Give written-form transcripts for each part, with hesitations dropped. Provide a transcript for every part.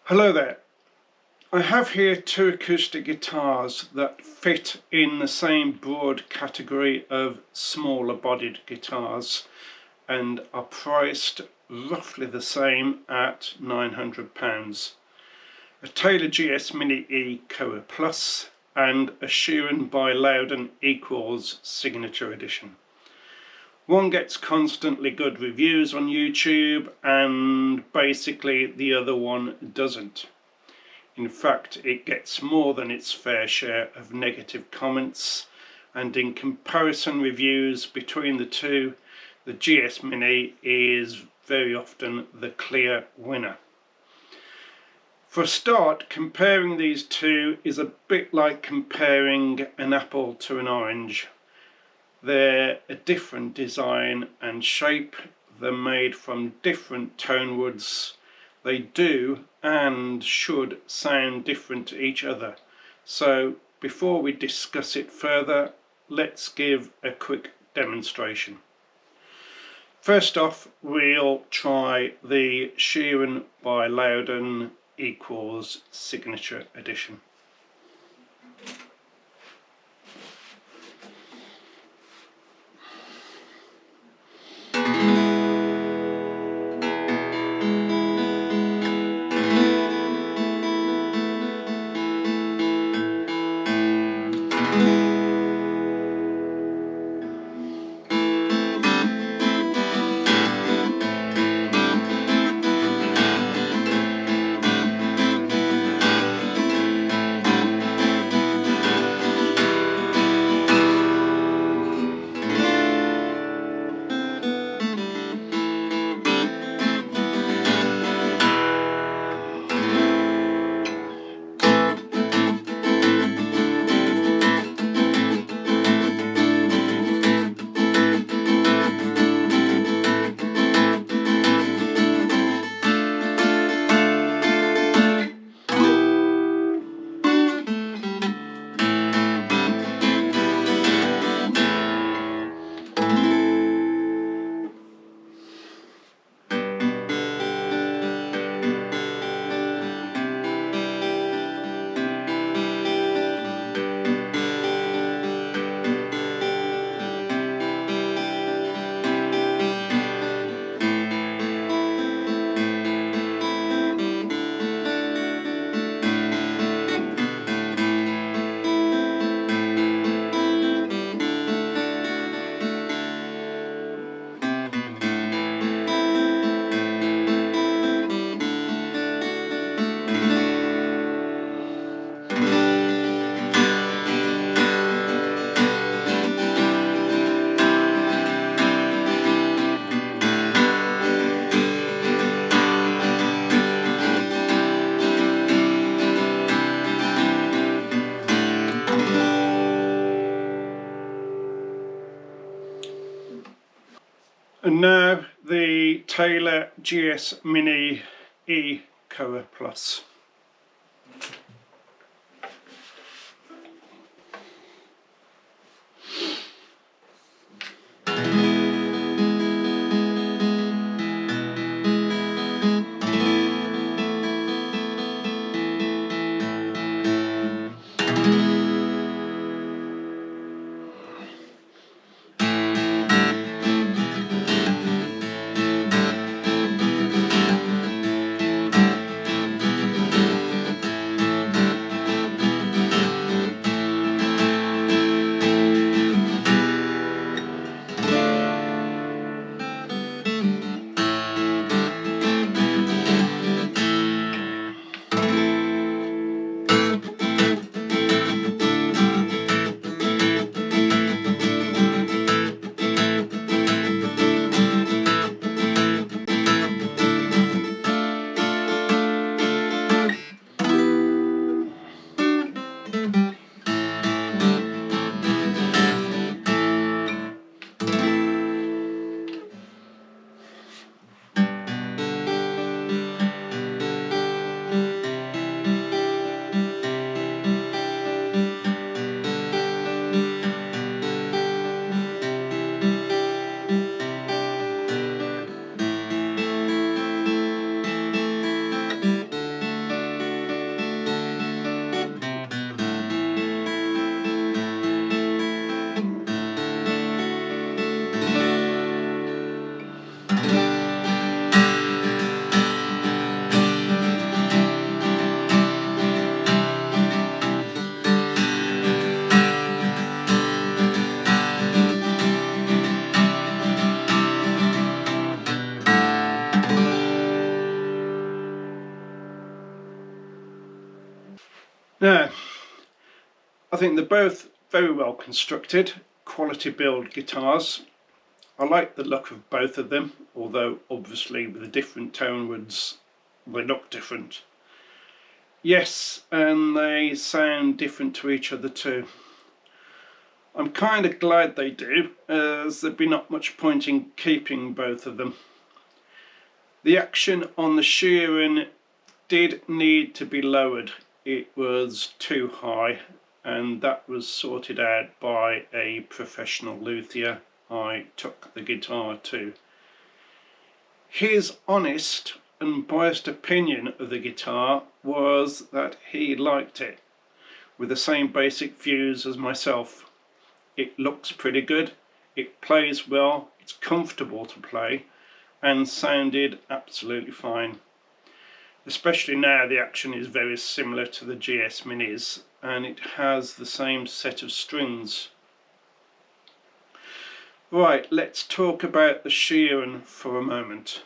Hello there. I have here two acoustic guitars that fit in the same broad category of smaller bodied guitars and are priced roughly the same at £900. A Taylor GS Mini E Coa Plus and a Sheeran by Lowden Equals Signature Edition. One gets constantly good reviews on YouTube and basically the other one doesn't. In fact, it gets more than its fair share of negative comments, and in comparison reviews between the two, the GS Mini is very often the clear winner. For a start, comparing these two is a bit like comparing an apple to an orange. They're a different design and shape, they're made from different tone woods, they do and should sound different to each other. So before we discuss it further, let's give a quick demonstration. First off, we'll try the Sheeran by Lowden Equals Signature Edition. And now the Taylor GS Mini E Coa Plus. Now, I think they're both very well constructed, quality build guitars. I like the look of both of them, although obviously with the different tone woods they look different. Yes, and they sound different to each other too. I'm kind of glad they do, as there'd be not much point in keeping both of them. The action on the Sheeran did need to be lowered. It was too high, and that was sorted out by a professional luthier I took the guitar to. His honest and biased opinion of the guitar was that he liked it, with the same basic views as myself. It looks pretty good, it plays well, it's comfortable to play, and sounded absolutely fine. Especially now the action is very similar to the GS Minis, and it has the same set of strings. Right, let's talk about the Sheeran for a moment.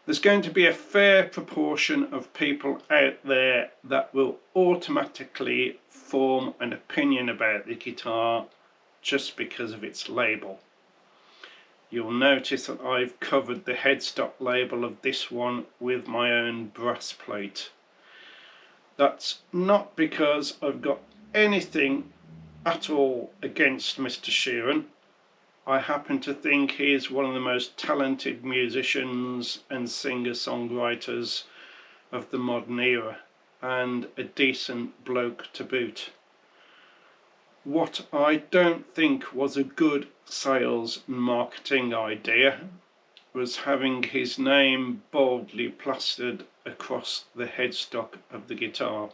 There's going to be a fair proportion of people out there that will automatically form an opinion about the guitar just because of its label. You'll notice that I've covered the headstock label of this one with my own brass plate. That's not because I've got anything at all against Mr. Sheeran. I happen to think he is one of the most talented musicians and singer-songwriters of the modern era, and a decent bloke to boot. What I don't think was a good sales and marketing idea was having his name boldly plastered across the headstock of the guitar.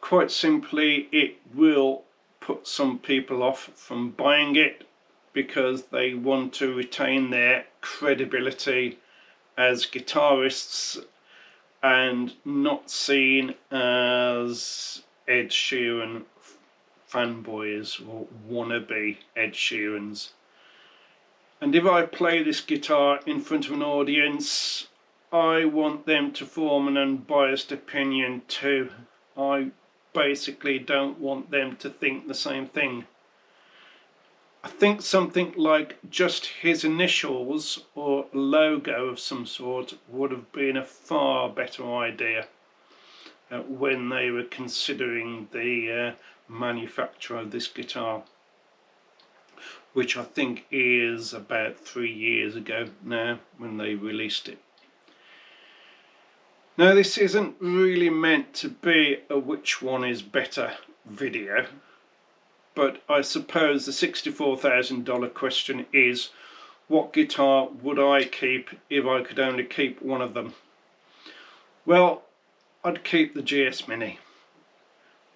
Quite simply, it will put some people off from buying it because they want to retain their credibility as guitarists and not seen as Ed Sheeran fanboys or wannabe Ed Sheerans. And if I play this guitar in front of an audience, I want them to form an unbiased opinion too. I basically don't want them to think the same thing. I think something like just his initials or a logo of some sort would have been a far better idea when they were considering the manufacture of this guitar, which I think is about 3 years ago now when they released it. Now, this isn't really meant to be a which one is better video, but I suppose the $64,000 question is, what guitar would I keep if I could only keep one of them? Well, I'd keep the GS Mini.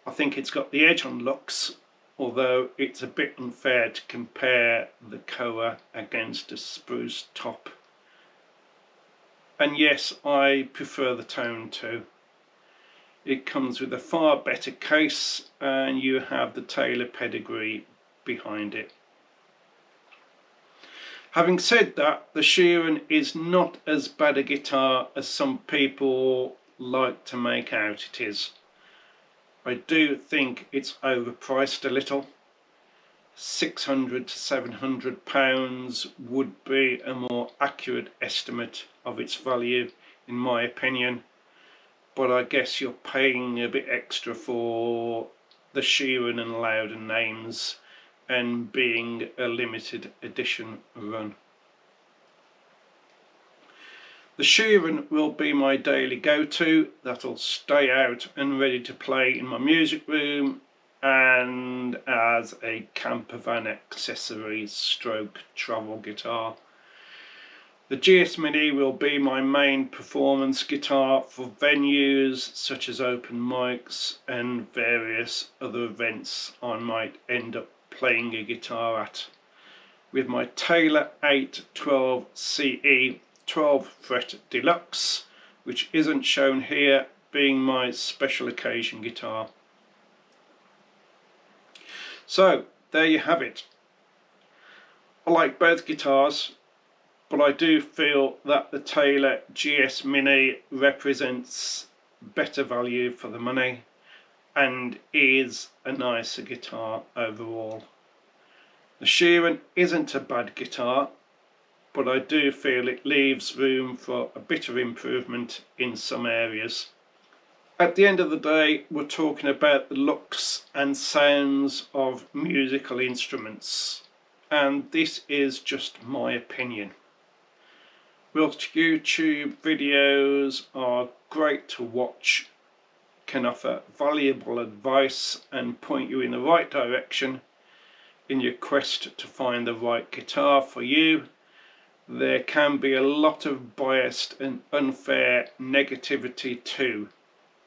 I think it's got the edge on looks, although it's a bit unfair to compare the Koa against a spruce top. And yes, I prefer the tone too. It comes with a far better case and you have the Taylor pedigree behind it. Having said that, the Sheeran is not as bad a guitar as some people like to make out it is. I do think it's overpriced a little. £600 to £700 would be a more accurate estimate of its value, in my opinion, but I guess you're paying a bit extra for the Sheeran and Lowden names and being a limited edition run. The Sheeran will be my daily go-to. That'll stay out and ready to play in my music room and as a camper van accessory stroke travel guitar. The GS Mini will be my main performance guitar for venues such as open mics and various other events I might end up playing a guitar at, with my Taylor 812 CE 12 fret deluxe, which isn't shown here, being my special occasion guitar. So there you have it. I like both guitars, but I do feel that the Taylor GS Mini represents better value for the money and is a nicer guitar overall. The Sheeran isn't a bad guitar, but I do feel it leaves room for a bit of improvement in some areas. At the end of the day, we're talking about the looks and sounds of musical instruments, and this is just my opinion. Whilst YouTube videos are great to watch, can offer valuable advice and point you in the right direction in your quest to find the right guitar for you, there can be a lot of biased and unfair negativity too,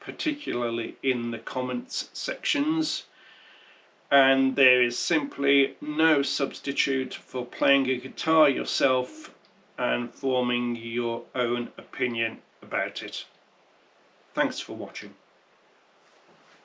particularly in the comments sections, and there is simply no substitute for playing a guitar yourself and forming your own opinion about it. Thanks for watching.